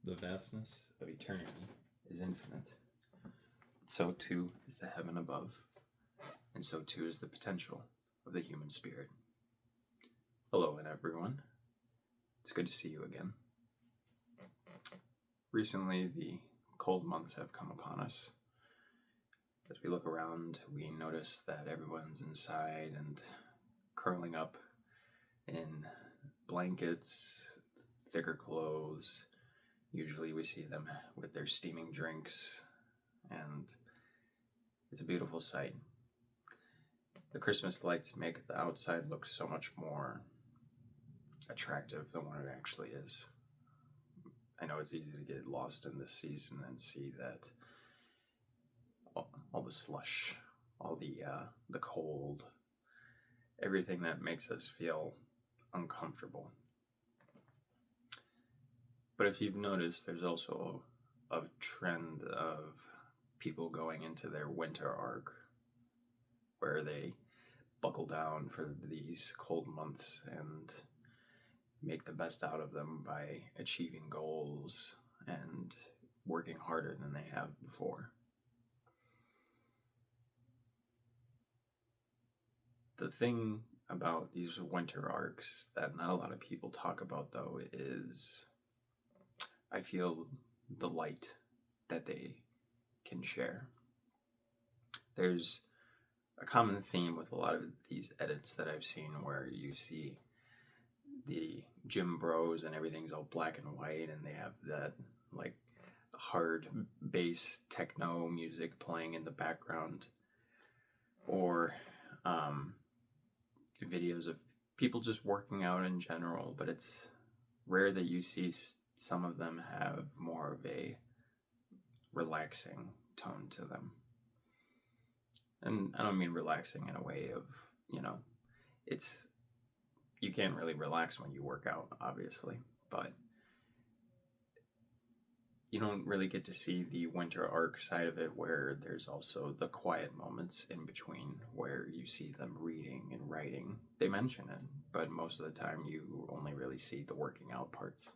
The vastness of eternity is infinite. So too is the heaven above, and so too is the potential of the human spirit. Hello, and everyone. It's good to see you again. Recently, the cold months have come upon us. As we look around, we notice that everyone's inside and curling up in blankets, thicker clothes. Usually we see them with their steaming drinks, and it's a beautiful sight. The Christmas lights make the outside look so much more attractive than what it actually is. I know it's easy to get lost in this season and see that all the slush, all the cold, everything that makes us feel uncomfortable. But if you've noticed, there's also a trend of people going into their winter arc where they buckle down for these cold months and make the best out of them by achieving goals and working harder than they have before. The thing about these winter arcs that not a lot of people talk about, though, is I feel the light that they can share. There's a common theme with a lot of these edits that I've seen where you see the gym bros and everything's all black and white, and they have that like hard bass techno music playing in the background, or videos of people just working out in general, but it's rare that you see some of them have more of a relaxing tone to them. And I don't mean relaxing in a way of, you can't really relax when you work out, obviously, but you don't really get to see the winter arc side of it, where there's also the quiet moments in between where you see them reading and writing. They mention it, but most of the time you only really see the working out parts.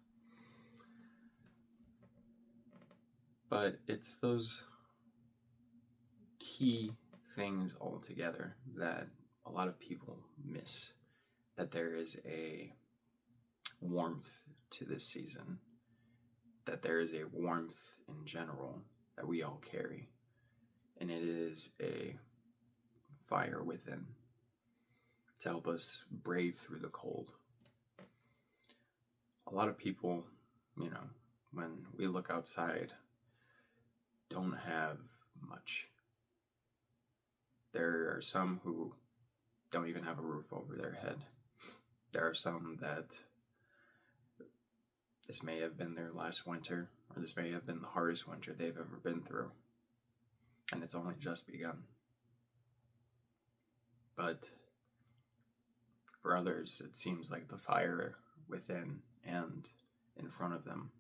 But it's those key things altogether that a lot of people miss, that there is a warmth to this season, that there is a warmth in general that we all carry, and it is a fire within to help us brave through the cold. A lot of people, when we look outside, don't have much. There are some who don't even have a roof over their head. There are some that this may have been their last winter, or this may have been the hardest winter they've ever been through, and it's only just begun. But for others, it seems like the fire within and in front of them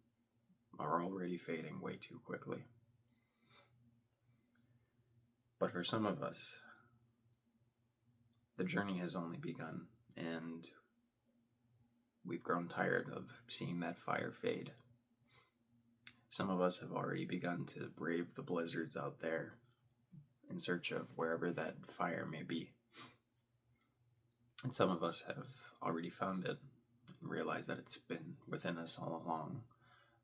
are already fading way too quickly. But for some of us, the journey has only begun, and we've grown tired of seeing that fire fade. Some of us have already begun to brave the blizzards out there in search of wherever that fire may be. And some of us have already found it and realized that it's been within us all along,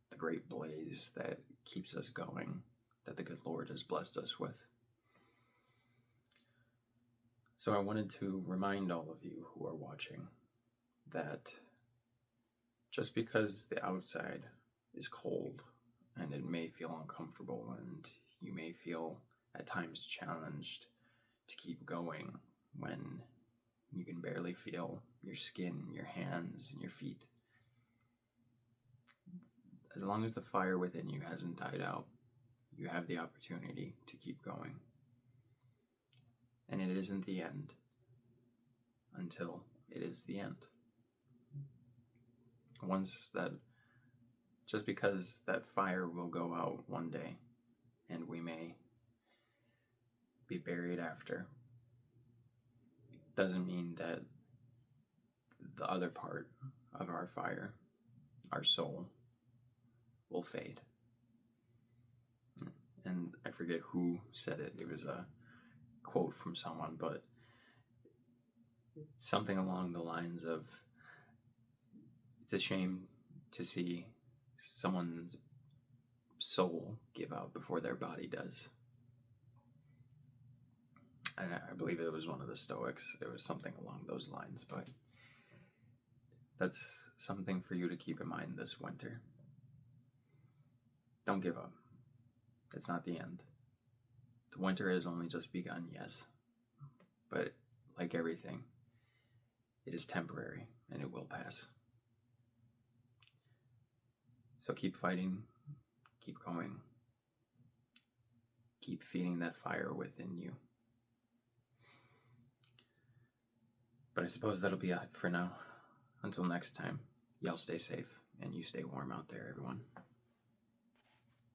the great blaze that keeps us going, that the good Lord has blessed us with. So I wanted to remind all of you who are watching that just because the outside is cold and it may feel uncomfortable and you may feel at times challenged to keep going when you can barely feel your skin, your hands, and your feet, as long as the fire within you hasn't died out, you have the opportunity to keep going. And it isn't the end until it is the end. Just because that fire will go out one day and we may be buried after, doesn't mean that the other part of our fire, our soul, will fade. And I forget who said it. It was a quote from someone, but something along the lines of, it's a shame to see someone's soul give out before their body does. And I believe it was one of the Stoics. It was something along those lines, but that's something for you to keep in mind this winter. Don't give up. It's not the end. The winter has only just begun, yes, but like everything, it is temporary and it will pass. So keep fighting, keep going, keep feeding that fire within you. But I suppose that'll be it for now. Until next time, y'all stay safe and you stay warm out there, everyone.